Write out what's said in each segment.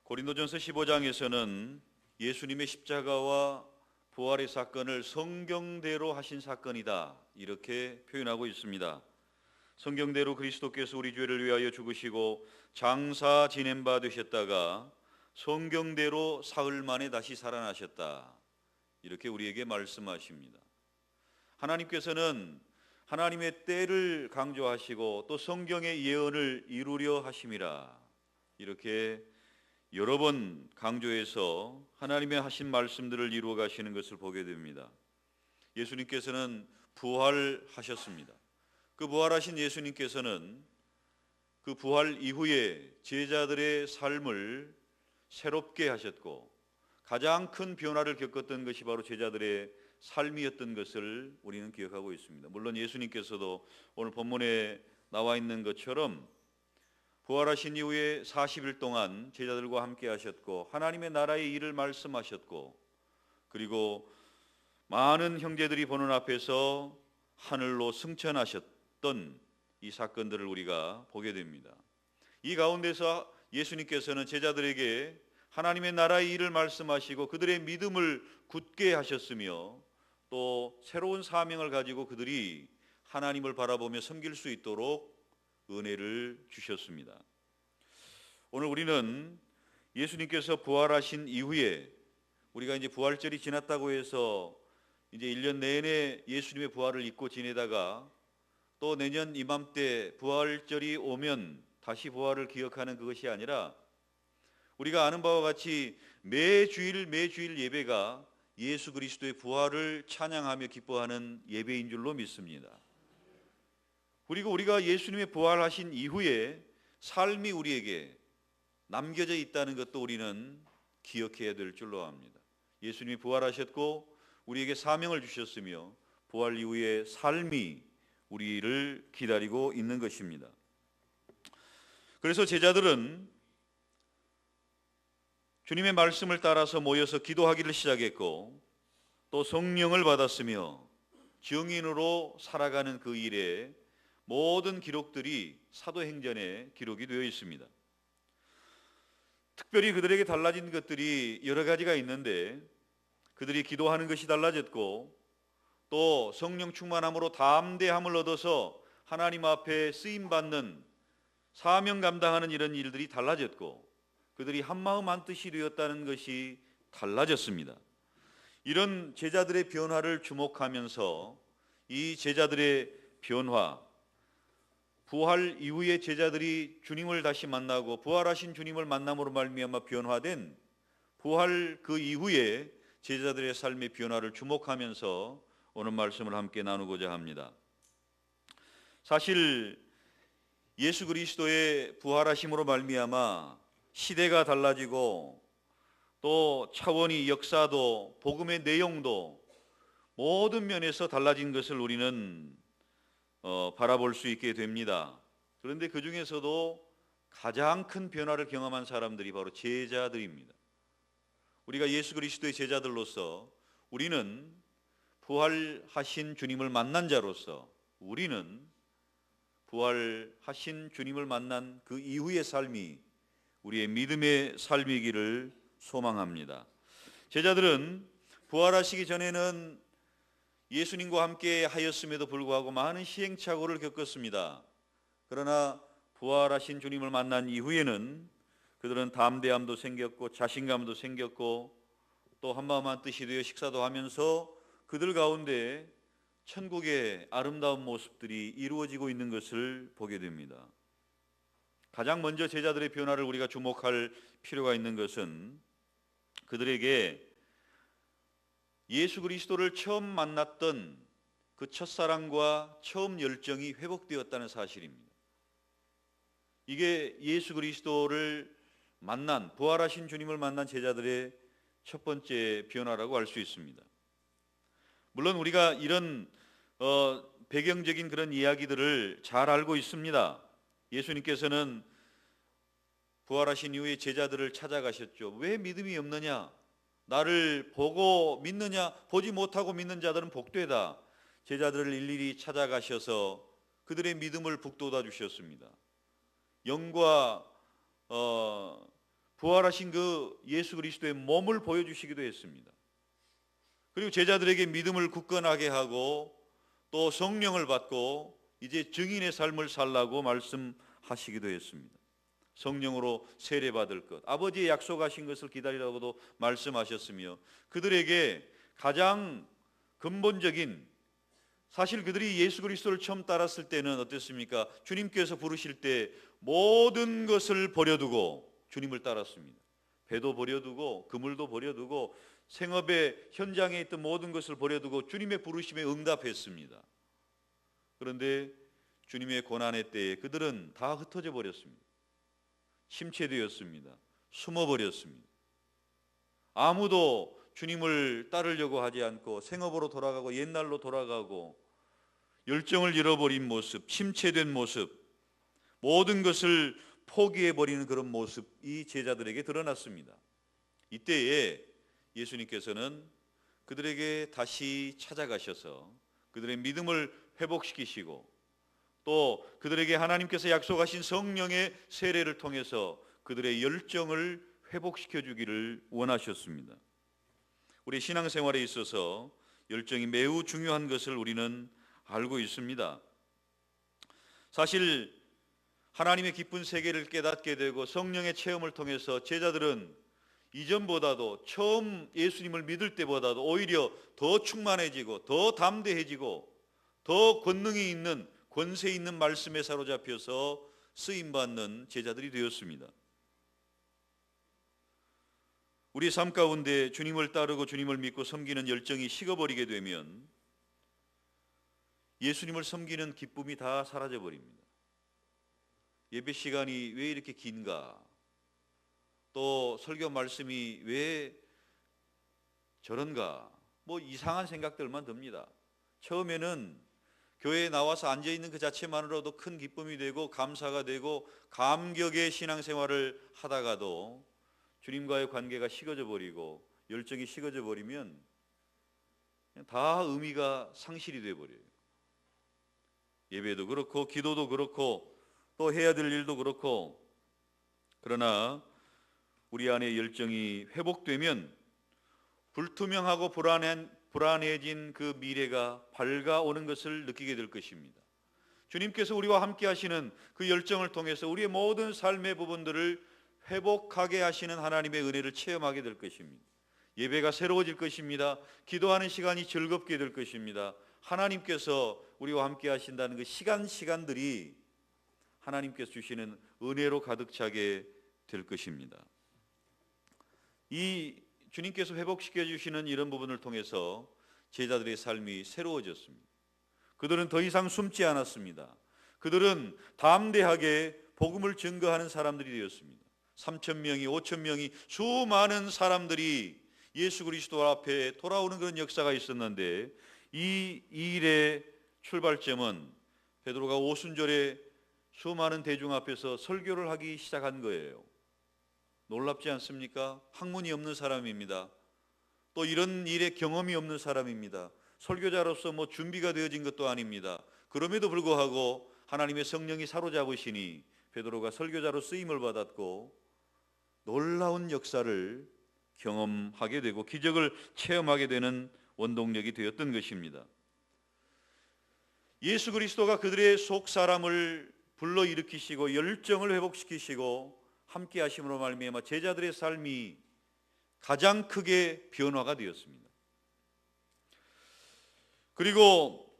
고린도전서 15장에서는 예수님의 십자가와 부활의 사건을 성경대로 하신 사건이다, 이렇게 표현하고 있습니다. 성경대로 그리스도께서 우리 죄를 위하여 죽으시고 장사 지낸 바 되셨다가 성경대로 사흘 만에 다시 살아나셨다, 이렇게 우리에게 말씀하십니다. 하나님께서는 하나님의 때를 강조하시고 또 성경의 예언을 이루려 하심이라, 이렇게 여러 번 강조해서 하나님의 하신 말씀들을 이루어 가시는 것을 보게 됩니다. 예수님께서는 부활하셨습니다. 그 부활하신 예수님께서는 그 부활 이후에 제자들의 삶을 새롭게 하셨고, 가장 큰 변화를 겪었던 것이 바로 제자들의 삶이었던 것을 우리는 기억하고 있습니다. 물론 예수님께서도 오늘 본문에 나와 있는 것처럼 부활하신 이후에 40일 동안 제자들과 함께 하셨고, 하나님의 나라의 일을 말씀하셨고, 그리고 많은 형제들이 보는 앞에서 하늘로 승천하셨던 이 사건들을 우리가 보게 됩니다. 이 가운데서 예수님께서는 제자들에게 하나님의 나라의 일을 말씀하시고 그들의 믿음을 굳게 하셨으며, 또 새로운 사명을 가지고 그들이 하나님을 바라보며 섬길 수 있도록 은혜를 주셨습니다. 오늘 우리는 예수님께서 부활하신 이후에, 우리가 이제 부활절이 지났다고 해서 이제 1년 내내 예수님의 부활을 잊고 지내다가 또 내년 이맘때 부활절이 오면 다시 부활을 기억하는 그것이 아니라, 우리가 아는 바와 같이 매주일 예배가 예수 그리스도의 부활을 찬양하며 기뻐하는 예배인 줄로 믿습니다. 그리고 우리가 예수님의 부활하신 이후에 삶이 우리에게 남겨져 있다는 것도 우리는 기억해야 될 줄로 압니다. 예수님이 부활하셨고 우리에게 사명을 주셨으며 부활 이후의 삶이 우리를 기다리고 있는 것입니다. 그래서 제자들은 주님의 말씀을 따라서 모여서 기도하기를 시작했고, 또 성령을 받았으며 증인으로 살아가는 그 일에 모든 기록들이 사도행전에 기록이 되어 있습니다. 특별히 그들에게 달라진 것들이 여러 가지가 있는데, 그들이 기도하는 것이 달라졌고, 또 성령 충만함으로 담대함을 얻어서 하나님 앞에 쓰임받는 사명 감당하는 이런 일들이 달라졌고, 그들이 한마음 한뜻이 되었다는 것이 달라졌습니다. 이런 제자들의 변화를 주목하면서 이 제자들의 변화, 부활 이후에 제자들이 주님을 다시 만나고 부활하신 주님을 만남으로 말미암아 변화된 부활 그 이후에 제자들의 삶의 변화를 주목하면서 오늘 말씀을 함께 나누고자 합니다. 사실 예수 그리스도의 부활하심으로 말미암아 시대가 달라지고, 또 차원이, 역사도, 복음의 내용도 모든 면에서 달라진 것을 우리는 바라볼 수 있게 됩니다. 그런데 그 중에서도 가장 큰 변화를 경험한 사람들이 바로 제자들입니다. 우리가 예수 그리스도의 제자들로서, 우리는 부활하신 주님을 만난 자로서, 우리는 부활하신 주님을 만난 그 이후의 삶이 우리의 믿음의 삶이기를 소망합니다. 제자들은 부활하시기 전에는 예수님과 함께 하였음에도 불구하고 많은 시행착오를 겪었습니다. 그러나 부활하신 주님을 만난 이후에는 그들은 담대함도 생겼고 자신감도 생겼고, 또 한마음 한뜻이 되어 식사도 하면서 그들 가운데 천국의 아름다운 모습들이 이루어지고 있는 것을 보게 됩니다. 가장 먼저 제자들의 변화를 우리가 주목할 필요가 있는 것은, 그들에게 예수 그리스도를 처음 만났던 그 첫사랑과 처음 열정이 회복되었다는 사실입니다. 이게 예수 그리스도를 만난, 부활하신 주님을 만난 제자들의 첫 번째 변화라고 할 수 있습니다. 물론 우리가 이런 배경적인 그런 이야기들을 잘 알고 있습니다. 예수님께서는 부활하신 이후에 제자들을 찾아가셨죠. 왜 믿음이 없느냐? 나를 보고 믿느냐? 보지 못하고 믿는 자들은 복되다. 제자들을 일일이 찾아가셔서 그들의 믿음을 북돋아 주셨습니다. 영과 부활하신 그 예수 그리스도의 몸을 보여주시기도 했습니다. 그리고 제자들에게 믿음을 굳건하게 하고 또 성령을 받고 이제 증인의 삶을 살라고 말씀하시기도 했습니다. 성령으로 세례받을 것, 아버지의 약속하신 것을 기다리라고도 말씀하셨으며, 그들에게 가장 근본적인, 사실 그들이 예수 그리스도를 처음 따랐을 때는 어땠습니까? 주님께서 부르실 때 모든 것을 버려두고 주님을 따랐습니다. 배도 버려두고 그물도 버려두고 생업의 현장에 있던 모든 것을 버려두고 주님의 부르심에 응답했습니다. 그런데 주님의 고난의 때에 그들은 다 흩어져 버렸습니다. 침체되었습니다. 숨어버렸습니다. 아무도 주님을 따르려고 하지 않고 생업으로 돌아가고 옛날로 돌아가고 열정을 잃어버린 모습, 침체된 모습, 모든 것을 포기해버리는 그런 모습이 제자들에게 드러났습니다. 이때에 예수님께서는 그들에게 다시 찾아가셔서 그들의 믿음을 회복시키시고 또 그들에게 하나님께서 약속하신 성령의 세례를 통해서 그들의 열정을 회복시켜 주기를 원하셨습니다. 우리 신앙생활에 있어서 열정이 매우 중요한 것을 우리는 알고 있습니다. 사실 하나님의 기쁜 세계를 깨닫게 되고 성령의 체험을 통해서 제자들은 이전보다도 처음 예수님을 믿을 때보다도 오히려 더 충만해지고 더 담대해지고 더 권능이 있는, 권세 있는 말씀에 사로잡혀서 쓰임받는 제자들이 되었습니다. 우리 삶 가운데 주님을 따르고 주님을 믿고 섬기는 열정이 식어버리게 되면 예수님을 섬기는 기쁨이 다 사라져버립니다. 예배 시간이 왜 이렇게 긴가? 또 설교 말씀이 왜 저런가? 뭐 이상한 생각들만 듭니다. 처음에는 교회에 나와서 앉아있는 그 자체만으로도 큰 기쁨이 되고 감사가 되고 감격의 신앙생활을 하다가도 주님과의 관계가 식어져 버리고 열정이 식어져 버리면 다 의미가 상실이 되어 버려요. 예배도 그렇고 기도도 그렇고 또 해야 될 일도 그렇고, 그러나 우리 안에 열정이 회복되면 불투명하고 불안해진 그 미래가 밝아오는 것을 느끼게 될 것입니다. 주님께서 우리와 함께 하시는 그 열정을 통해서 우리의 모든 삶의 부분들을 회복하게 하시는 하나님의 은혜를 체험하게 될 것입니다. 예배가 새로워질 것입니다. 기도하는 시간이 즐겁게 될 것입니다. 하나님께서 우리와 함께 하신다는 그 시간들이 하나님께서 주시는 은혜로 가득 차게 될 것입니다. 이 주님께서 회복시켜 주시는 이런 부분을 통해서 제자들의 삶이 새로워졌습니다. 그들은 더 이상 숨지 않았습니다. 그들은 담대하게 복음을 증거하는 사람들이 되었습니다. 3,000명이 5,000명이 수많은 사람들이 예수 그리스도 앞에 돌아오는 그런 역사가 있었는데, 이 일의 출발점은 베드로가 오순절에 수많은 대중 앞에서 설교를 하기 시작한 거예요. 놀랍지 않습니까? 학문이 없는 사람입니다. 또 이런 일에 경험이 없는 사람입니다. 설교자로서 뭐 준비가 되어진 것도 아닙니다. 그럼에도 불구하고 하나님의 성령이 사로잡으시니 베드로가 설교자로 쓰임을 받았고 놀라운 역사를 경험하게 되고 기적을 체험하게 되는 원동력이 되었던 것입니다. 예수 그리스도가 그들의 속 사람을 불러일으키시고 열정을 회복시키시고 함께 하심으로 말미암아 제자들의 삶이 가장 크게 변화가 되었습니다. 그리고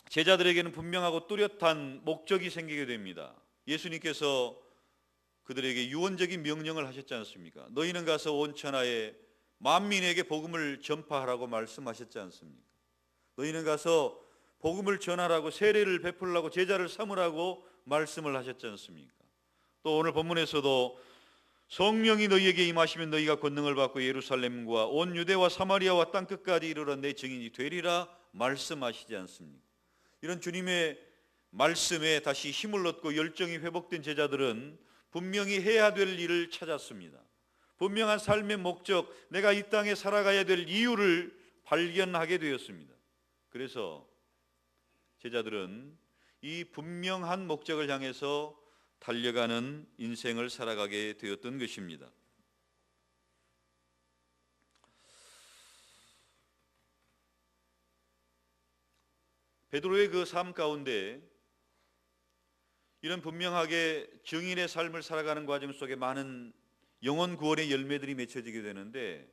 제자들에게는 분명하고 뚜렷한 목적이 생기게 됩니다. 예수님께서 그들에게 유언적인 명령을 하셨지 않습니까? 너희는 가서 온 천하에 만민에게 복음을 전파하라고 말씀하셨지 않습니까? 너희는 가서 복음을 전하라고, 세례를 베풀라고, 제자를 삼으라고 말씀을 하셨지 않습니까? 또 오늘 본문에서도 성령이 너희에게 임하시면 너희가 권능을 받고 예루살렘과 온 유대와 사마리아와 땅끝까지 이르러 내 증인이 되리라 말씀하시지 않습니까? 이런 주님의 말씀에 다시 힘을 얻고 열정이 회복된 제자들은 분명히 해야 될 일을 찾았습니다. 분명한 삶의 목적, 내가 이 땅에 살아가야 될 이유를 발견하게 되었습니다. 그래서 제자들은 이 분명한 목적을 향해서 달려가는 인생을 살아가게 되었던 것입니다. 베드로의 그 삶 가운데 이런 분명하게 증인의 삶을 살아가는 과정 속에 많은 영혼 구원의 열매들이 맺혀지게 되는데,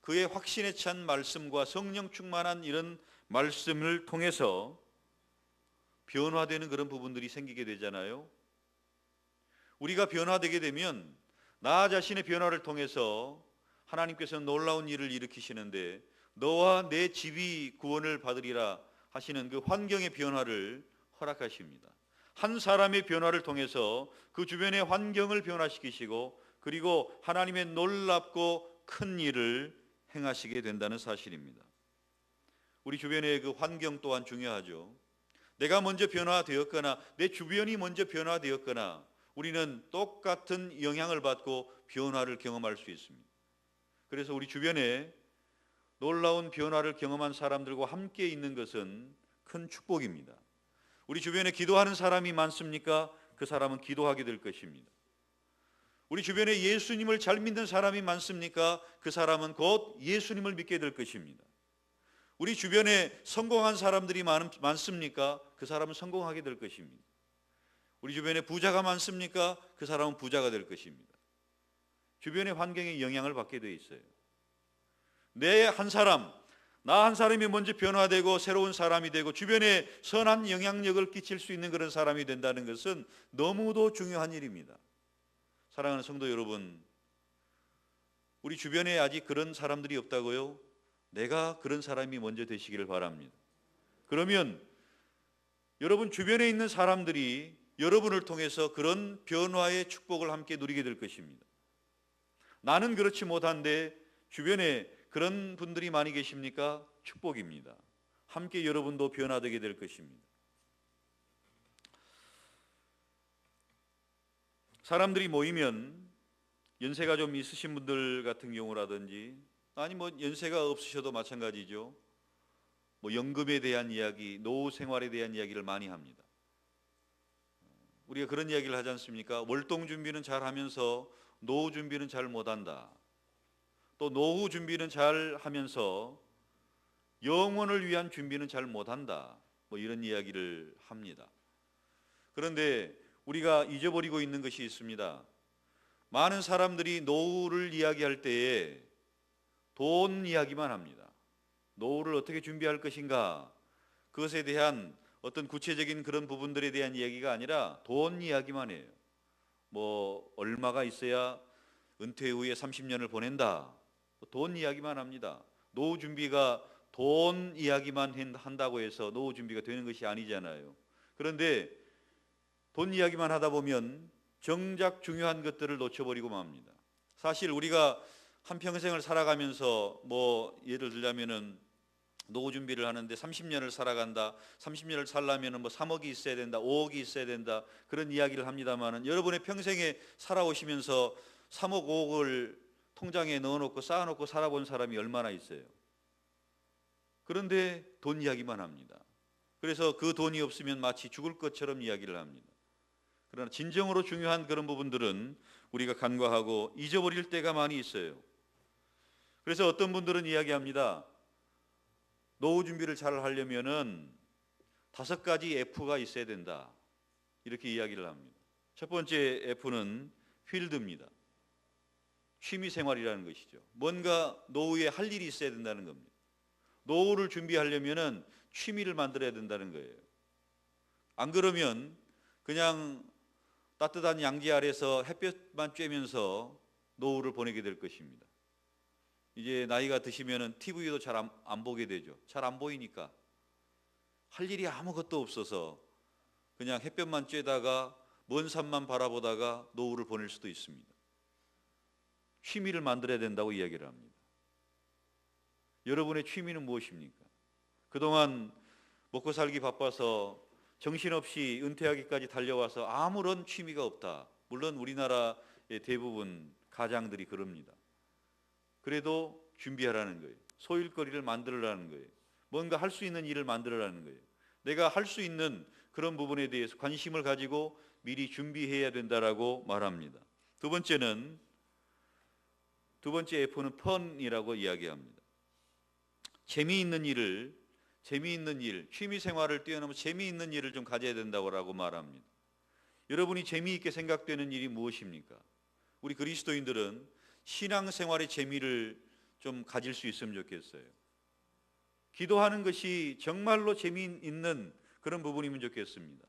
그의 확신에 찬 말씀과 성령 충만한 이런 말씀을 통해서 변화되는 그런 부분들이 생기게 되잖아요. 우리가 변화되게 되면 나 자신의 변화를 통해서 하나님께서는 놀라운 일을 일으키시는데, 너와 내 집이 구원을 받으리라 하시는 그 환경의 변화를 허락하십니다. 한 사람의 변화를 통해서 그 주변의 환경을 변화시키시고, 그리고 하나님의 놀랍고 큰 일을 행하시게 된다는 사실입니다. 우리 주변의 그 환경 또한 중요하죠. 내가 먼저 변화되었거나 내 주변이 먼저 변화되었거나 우리는 똑같은 영향을 받고 변화를 경험할 수 있습니다. 그래서 우리 주변에 놀라운 변화를 경험한 사람들과 함께 있는 것은 큰 축복입니다. 우리 주변에 기도하는 사람이 많습니까? 그 사람은 기도하게 될 것입니다. 우리 주변에 예수님을 잘 믿는 사람이 많습니까? 그 사람은 곧 예수님을 믿게 될 것입니다. 우리 주변에 성공한 사람들이 많습니까? 그 사람은 성공하게 될 것입니다. 우리 주변에 부자가 많습니까? 그 사람은 부자가 될 것입니다. 주변의 환경에 영향을 받게 되어 있어요. 나 한 사람이 먼저 변화되고 새로운 사람이 되고 주변에 선한 영향력을 끼칠 수 있는 그런 사람이 된다는 것은 너무도 중요한 일입니다. 사랑하는 성도 여러분, 우리 주변에 아직 그런 사람들이 없다고요? 내가 그런 사람이 먼저 되시기를 바랍니다. 그러면 여러분 주변에 있는 사람들이 여러분을 통해서 그런 변화의 축복을 함께 누리게 될 것입니다. 나는 그렇지 못한데 주변에 그런 분들이 많이 계십니까? 축복입니다. 함께 여러분도 변화되게 될 것입니다. 사람들이 모이면 연세가 좀 있으신 분들 같은 경우라든지, 아니 연세가 없으셔도 마찬가지죠. 연금에 대한 이야기, 노후 생활에 대한 이야기를 많이 합니다. 우리가 그런 이야기를 하지 않습니까? 월동 준비는 잘 하면서 노후 준비는 잘 못한다. 또 노후 준비는 잘 하면서 영혼을 위한 준비는 잘 못한다. 이런 이야기를 합니다. 그런데 우리가 잊어버리고 있는 것이 있습니다. 많은 사람들이 노후를 이야기할 때에 돈 이야기만 합니다. 노후를 어떻게 준비할 것인가, 그것에 대한 어떤 구체적인 그런 부분들에 대한 이야기가 아니라 돈 이야기만 해요. 얼마가 있어야 은퇴 후에 30년을 보낸다. 돈 이야기만 합니다. 노후 준비가 돈 이야기만 한다고 해서 노후 준비가 되는 것이 아니잖아요. 그런데 돈 이야기만 하다 보면 정작 중요한 것들을 놓쳐버리고 맙니다. 사실 우리가 한평생을 살아가면서 예를 들자면은 노후 준비를 하는데 30년을 살아간다. 30년을 살려면 3억이 있어야 된다. 5억이 있어야 된다. 그런 이야기를 합니다만은 여러분의 평생에 살아오시면서 3억, 5억을 통장에 넣어놓고 쌓아놓고 살아본 사람이 얼마나 있어요? 그런데 돈 이야기만 합니다. 그래서 그 돈이 없으면 마치 죽을 것처럼 이야기를 합니다. 그러나 진정으로 중요한 그런 부분들은 우리가 간과하고 잊어버릴 때가 많이 있어요. 그래서 어떤 분들은 이야기합니다. 노후 준비를 잘 하려면은 5가지 F가 있어야 된다. 이렇게 이야기를 합니다. 첫 번째 F는 필드입니다. 취미생활이라는 것이죠. 뭔가 노후에 할 일이 있어야 된다는 겁니다. 노후를 준비하려면은 취미를 만들어야 된다는 거예요. 안 그러면 그냥 따뜻한 양지 아래서 햇볕만 쬐면서 노후를 보내게 될 것입니다. 이제 나이가 드시면은 TV도 잘 안 보게 되죠. 잘 안 보이니까 할 일이 아무것도 없어서 그냥 햇볕만 쬐다가 먼 산만 바라보다가 노후를 보낼 수도 있습니다. 취미를 만들어야 된다고 이야기를 합니다. 여러분의 취미는 무엇입니까? 그동안 먹고 살기 바빠서 정신없이 은퇴하기까지 달려와서 아무런 취미가 없다. 물론 우리나라의 대부분 가장들이 그럽니다. 그래도 준비하라는 거예요. 소일거리를 만들어라는 거예요. 뭔가 할 수 있는 일을 만들어라는 거예요. 내가 할 수 있는 그런 부분에 대해서 관심을 가지고 미리 준비해야 된다라고 말합니다. 두 번째 F는 펀이라고 이야기합니다. 재미있는 일을 재미있는 일, 취미 생활을 뛰어넘어 재미있는 일을 좀 가져야 된다고 말합니다. 여러분이 재미있게 생각되는 일이 무엇입니까? 우리 그리스도인들은 신앙생활의 재미를 좀 가질 수 있으면 좋겠어요. 기도하는 것이 정말로 재미있는 그런 부분이면 좋겠습니다.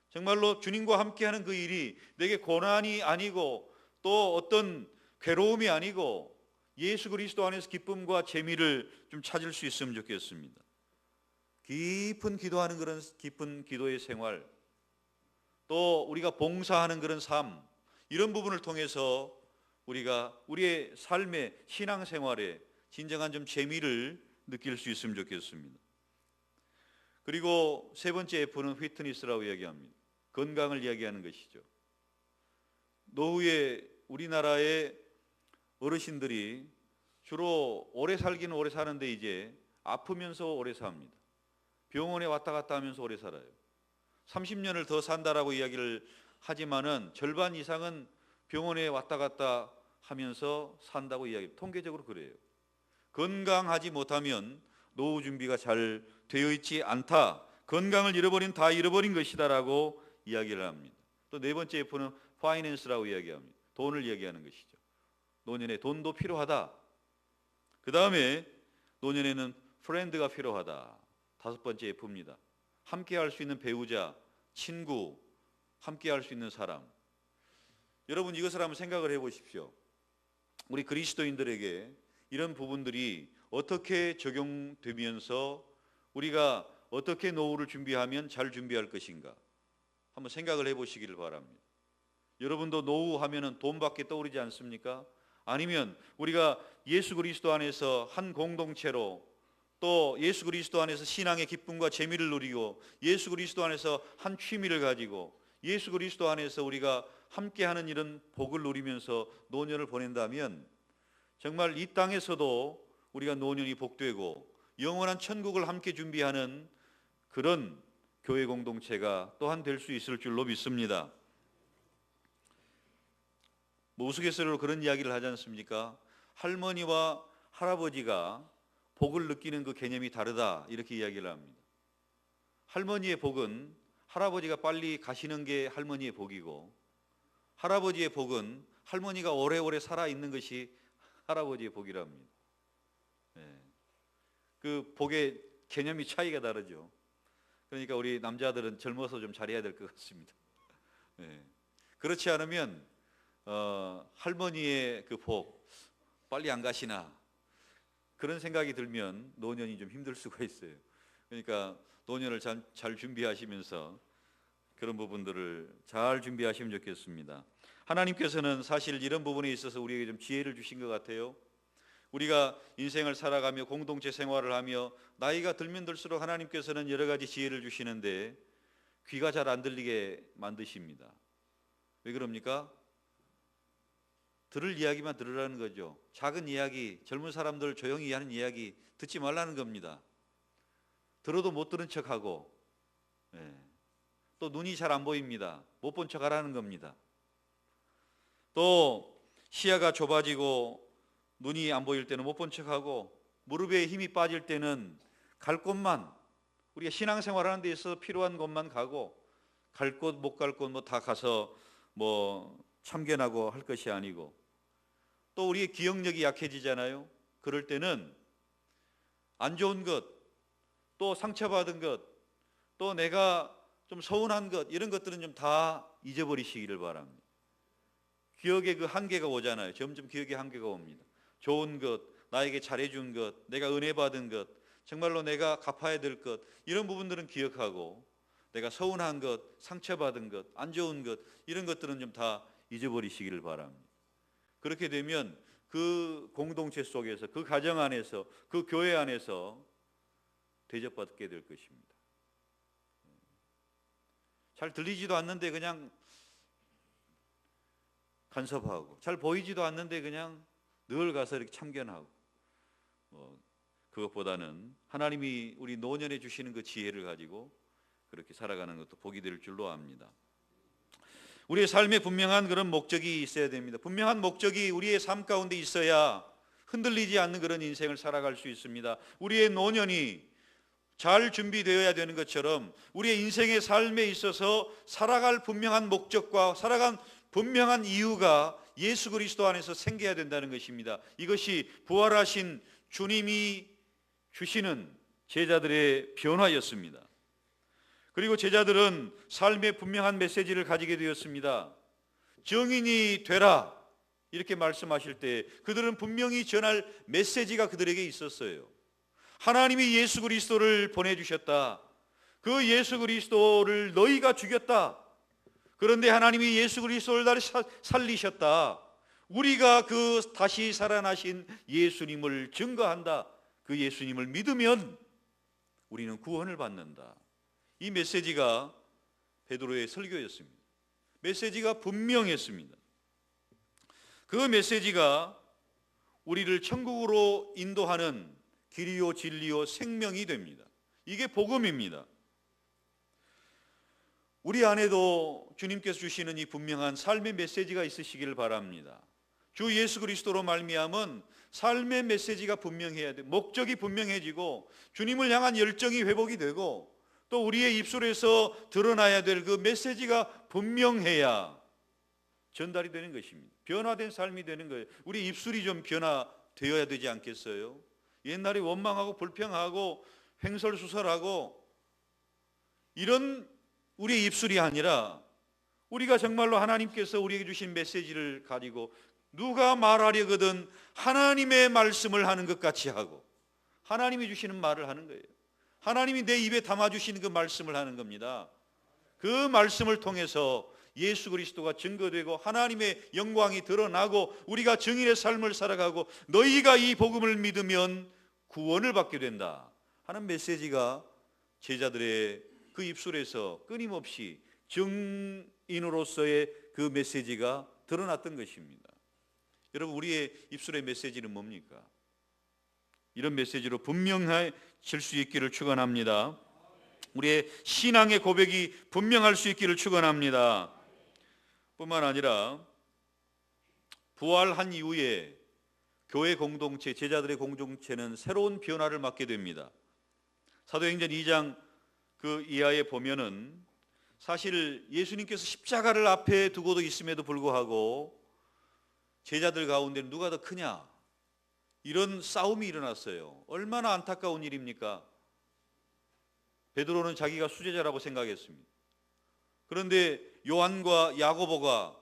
정말로 주님과 함께하는 그 일이 내게 고난이 아니고 또 어떤 괴로움이 아니고 예수 그리스도 안에서 기쁨과 재미를 좀 찾을 수 있으면 좋겠습니다. 깊은 기도하는 그런 깊은 기도의 생활, 또 우리가 봉사하는 그런 삶, 이런 부분을 통해서 우리가 우리의 삶의 신앙생활에 진정한 좀 재미를 느낄 수 있으면 좋겠습니다. 그리고 세 번째 F는 휘트니스라고 이야기합니다. 건강을 이야기하는 것이죠. 노후에 우리나라의 어르신들이 주로 오래 살기는 오래 사는데 이제 아프면서 오래 삽니다. 병원에 왔다 갔다 하면서 오래 살아요. 30년을 더 산다라고 이야기를 하지만은 절반 이상은 병원에 왔다 갔다 하면서 산다고 이야기. 통계적으로 그래요. 건강하지 못하면 노후 준비가 잘 되어 있지 않다. 건강을 잃어버린 다 잃어버린 것이다라고 이야기를 합니다. 또 네 번째 F는 파이낸스라고 이야기합니다. 돈을 이야기하는 것이죠. 노년에 돈도 필요하다. 그 다음에 노년에는 프렌드가 필요하다. 다섯 번째 F입니다. 함께 할 수 있는 배우자, 친구, 함께 할 수 있는 사람. 여러분 이것을 한번 생각을 해보십시오. 우리 그리스도인들에게 이런 부분들이 어떻게 적용되면서 우리가 어떻게 노후를 준비하면 잘 준비할 것인가 한번 생각을 해보시기를 바랍니다. 여러분도 노후 하면은 돈밖에 떠오르지 않습니까? 아니면 우리가 예수 그리스도 안에서 한 공동체로 또 예수 그리스도 안에서 신앙의 기쁨과 재미를 누리고 예수 그리스도 안에서 한 취미를 가지고 예수 그리스도 안에서 우리가 함께하는 이런 복을 누리면서 노년을 보낸다면 정말 이 땅에서도 우리가 노년이 복되고 영원한 천국을 함께 준비하는 그런 교회 공동체가 또한 될 수 있을 줄로 믿습니다. 우스갯소리로 그런 이야기를 하지 않습니까? 할머니와 할아버지가 복을 느끼는 그 개념이 다르다 이렇게 이야기를 합니다. 할머니의 복은 할아버지가 빨리 가시는 게 할머니의 복이고 할아버지의 복은 할머니가 오래오래 살아있는 것이 할아버지의 복이랍니다. 그 복의 개념이 차이가 다르죠. 그러니까 우리 남자들은 젊어서 좀 잘해야 될 것 같습니다. 그렇지 않으면 할머니의 그 복 빨리 안 가시나 그런 생각이 들면 노년이 좀 힘들 수가 있어요. 그러니까 노년을 잘 준비하시면서 그런 부분들을 잘 준비하시면 좋겠습니다. 하나님께서는 사실 이런 부분에 있어서 우리에게 좀 지혜를 주신 것 같아요. 우리가 인생을 살아가며 공동체 생활을 하며 나이가 들면 들수록 하나님께서는 여러 가지 지혜를 주시는데 귀가 잘 안 들리게 만드십니다. 왜 그럽니까? 들을 이야기만 들으라는 거죠. 작은 이야기, 젊은 사람들 조용히 하는 이야기 듣지 말라는 겁니다. 들어도 못 들은 척하고 또 눈이 잘 안 보입니다. 못 본 척하라는 겁니다. 또 시야가 좁아지고 눈이 안 보일 때는 못 본 척하고 무릎에 힘이 빠질 때는 갈 곳만 우리가 신앙생활 하는 데 있어서 필요한 곳만 가고 갈 곳 못 갈 곳 뭐 다 가서 뭐 참견하고 할 것이 아니고 또 우리의 기억력이 약해지잖아요. 그럴 때는 안 좋은 것, 또 상처받은 것, 또 내가 좀 서운한 것 이런 것들은 좀 다 잊어버리시기를 바랍니다. 기억의 그 한계가 오잖아요. 점점 기억의 한계가 옵니다. 좋은 것, 나에게 잘해준 것, 내가 은혜 받은 것, 정말로 내가 갚아야 될 것 이런 부분들은 기억하고 내가 서운한 것, 상처받은 것, 안 좋은 것 이런 것들은 좀 다 잊어버리시기를 바랍니다. 그렇게 되면 그 공동체 속에서 그 가정 안에서 그 교회 안에서 대접받게 될 것입니다. 잘 들리지도 않는데 그냥 간섭하고 잘 보이지도 않는데 그냥 늘 가서 이렇게 참견하고 그것보다는 하나님이 우리 노년에 주시는 그 지혜를 가지고 그렇게 살아가는 것도 복이 될 줄로 압니다. 우리의 삶에 분명한 그런 목적이 있어야 됩니다. 분명한 목적이 우리의 삶 가운데 있어야 흔들리지 않는 그런 인생을 살아갈 수 있습니다. 우리의 노년이 잘 준비되어야 되는 것처럼 우리의 인생의 삶에 있어서 살아갈 분명한 목적과 살아갈 분명한 이유가 예수 그리스도 안에서 생겨야 된다는 것입니다. 이것이 부활하신 주님이 주시는 제자들의 변화였습니다. 그리고 제자들은 삶의 분명한 메시지를 가지게 되었습니다. 증인이 되라 이렇게 말씀하실 때 그들은 분명히 전할 메시지가 그들에게 있었어요. 하나님이 예수 그리스도를 보내주셨다. 그 예수 그리스도를 너희가 죽였다. 그런데 하나님이 예수 그리스도를 다시 살리셨다. 우리가 그 다시 살아나신 예수님을 증거한다. 그 예수님을 믿으면 우리는 구원을 받는다. 이 메시지가 베드로의 설교였습니다. 메시지가 분명했습니다. 그 메시지가 우리를 천국으로 인도하는 길이요 진리요 생명이 됩니다. 이게 복음입니다. 우리 안에도 주님께서 주시는 이 분명한 삶의 메시지가 있으시기를 바랍니다. 주 예수 그리스도로 말미암은 삶의 메시지가 분명해야 돼. 목적이 분명해지고 주님을 향한 열정이 회복이 되고 또 우리의 입술에서 드러나야 될 그 메시지가 분명해야 전달이 되는 것입니다. 변화된 삶이 되는 거예요. 우리 입술이 좀 변화되어야 되지 않겠어요? 옛날에 원망하고 불평하고 횡설수설하고 이런 우리의 입술이 아니라 우리가 정말로 하나님께서 우리에게 주신 메시지를 가지고 누가 말하려거든 하나님의 말씀을 하는 것 같이 하고 하나님이 주시는 말을 하는 거예요. 하나님이 내 입에 담아주시는 그 말씀을 하는 겁니다. 그 말씀을 통해서 예수 그리스도가 증거되고 하나님의 영광이 드러나고 우리가 증인의 삶을 살아가고 너희가 이 복음을 믿으면 구원을 받게 된다 하는 메시지가 제자들의 그 입술에서 끊임없이 증인으로서의 그 메시지가 드러났던 것입니다. 여러분 우리의 입술의 메시지는 뭡니까? 이런 메시지로 분명해질 수 있기를 축원합니다. 우리의 신앙의 고백이 분명할 수 있기를 축원합니다. 뿐만 아니라 부활한 이후에 교회 공동체, 제자들의 공동체는 새로운 변화를 맞게 됩니다. 사도행전 2장 그 이하에 보면은 사실 예수님께서 십자가를 앞에 두고도 있음에도 불구하고 제자들 가운데 누가 더 크냐 이런 싸움이 일어났어요. 얼마나 안타까운 일입니까? 베드로는 자기가 수제자라고 생각했습니다. 그런데 요한과 야고보가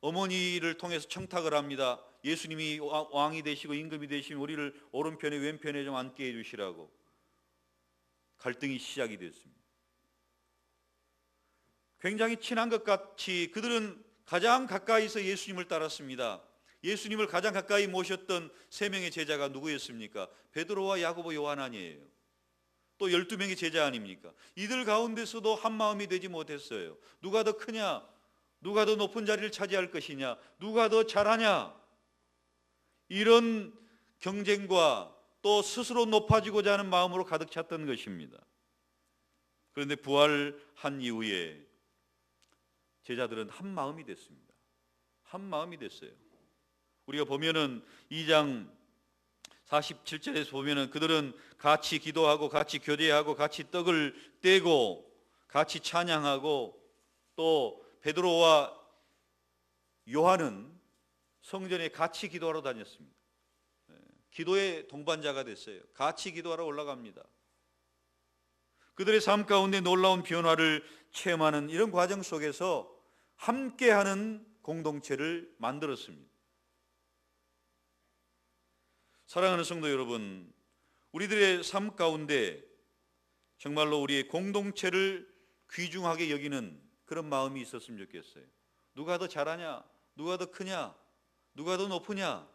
어머니를 통해서 청탁을 합니다. 예수님이 왕이 되시고 임금이 되시면 우리를 오른편에 왼편에 좀 앉게 해주시라고. 갈등이 시작이 됐습니다. 굉장히 친한 것 같이 그들은 가장 가까이서 예수님을 따랐습니다. 예수님을 가장 가까이 모셨던 세 명의 제자가 누구였습니까? 베드로와 야고보, 요한 아니에요. 또 12명의 제자 아닙니까? 이들 가운데서도 한 마음이 되지 못했어요. 누가 더 크냐? 누가 더 높은 자리를 차지할 것이냐? 누가 더 잘하냐? 이런 경쟁과 또 스스로 높아지고자 하는 마음으로 가득 찼던 것입니다. 그런데 부활한 이후에 제자들은 한 마음이 됐습니다. 한 마음이 됐어요. 우리가 보면은 2장 47절에서 보면은 그들은 같이 기도하고 같이 교제하고 같이 떡을 떼고 같이 찬양하고 또 베드로와 요한은 성전에 같이 기도하러 다녔습니다. 기도의 동반자가 됐어요. 같이 기도하러 올라갑니다. 그들의 삶 가운데 놀라운 변화를 체험하는 이런 과정 속에서 함께하는 공동체를 만들었습니다. 사랑하는 성도 여러분, 우리들의 삶 가운데 정말로 우리의 공동체를 귀중하게 여기는 그런 마음이 있었으면 좋겠어요. 누가 더 잘하냐? 누가 더 크냐? 누가 더 높으냐?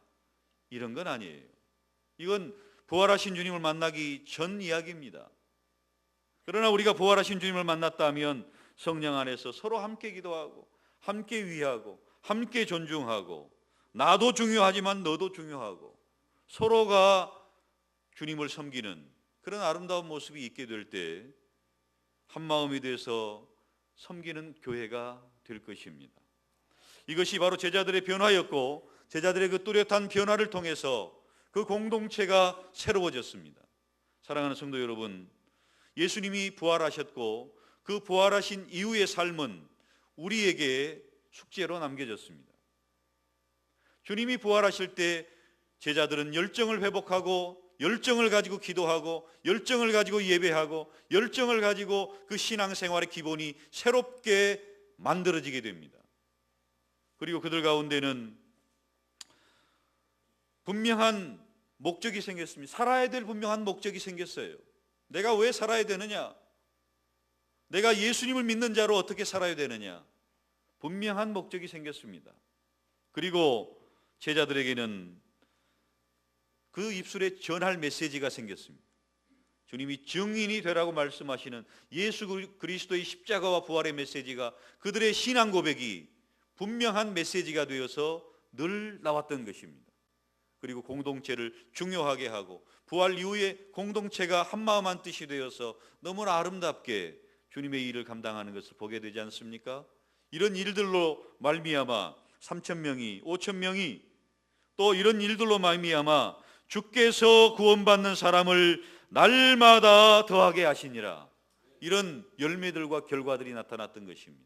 이런 건 아니에요. 이건 부활하신 주님을 만나기 전 이야기입니다. 그러나 우리가 부활하신 주님을 만났다면 성령 안에서 서로 함께 기도하고 함께 위하고 함께 존중하고 나도 중요하지만 너도 중요하고 서로가 주님을 섬기는 그런 아름다운 모습이 있게 될 때 한마음이 돼서 섬기는 교회가 될 것입니다. 이것이 바로 제자들의 변화였고 제자들의 그 뚜렷한 변화를 통해서 그 공동체가 새로워졌습니다. 사랑하는 성도 여러분, 예수님이 부활하셨고 그 부활하신 이후의 삶은 우리에게 숙제로 남겨졌습니다. 주님이 부활하실 때 제자들은 열정을 회복하고 열정을 가지고 기도하고 열정을 가지고 예배하고 열정을 가지고 그 신앙생활의 기본이 새롭게 만들어지게 됩니다. 그리고 그들 가운데는 분명한 목적이 생겼습니다. 살아야 될 분명한 목적이 생겼어요. 내가 왜 살아야 되느냐? 내가 예수님을 믿는 자로 어떻게 살아야 되느냐? 분명한 목적이 생겼습니다. 그리고 제자들에게는 그 입술에 전할 메시지가 생겼습니다. 주님이 증인이 되라고 말씀하시는 예수 그리스도의 십자가와 부활의 메시지가 그들의 신앙 고백이 분명한 메시지가 되어서 늘 나왔던 것입니다. 그리고 공동체를 중요하게 하고 부활 이후에 공동체가 한마음 한뜻이 되어서 너무나 아름답게 주님의 일을 감당하는 것을 보게 되지 않습니까? 이런 일들로 말미암아 3,000명이 5,000명이 또 이런 일들로 말미암아 주께서 구원받는 사람을 날마다 더하게 하시니라, 이런 열매들과 결과들이 나타났던 것입니다.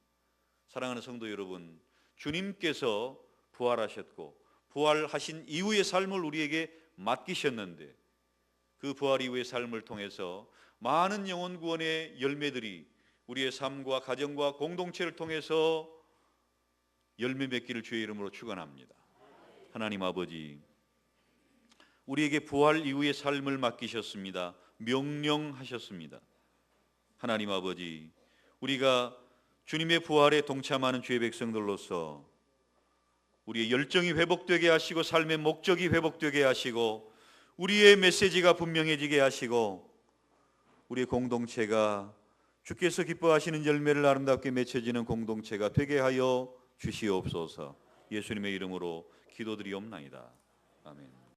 사랑하는 성도 여러분, 주님께서 부활하셨고 부활하신 이후의 삶을 우리에게 맡기셨는데 그 부활 이후의 삶을 통해서 많은 영혼 구원의 열매들이 우리의 삶과 가정과 공동체를 통해서 열매 맺기를 주의 이름으로 축원합니다. 하나님 아버지, 우리에게 부활 이후의 삶을 맡기셨습니다. 명령하셨습니다. 하나님 아버지, 우리가 주님의 부활에 동참하는 주의 백성들로서 우리의 열정이 회복되게 하시고 삶의 목적이 회복되게 하시고 우리의 메시지가 분명해지게 하시고 우리의 공동체가 주께서 기뻐하시는 열매를 아름답게 맺혀지는 공동체가 되게 하여 주시옵소서. 예수님의 이름으로 기도드리옵나이다. 아멘.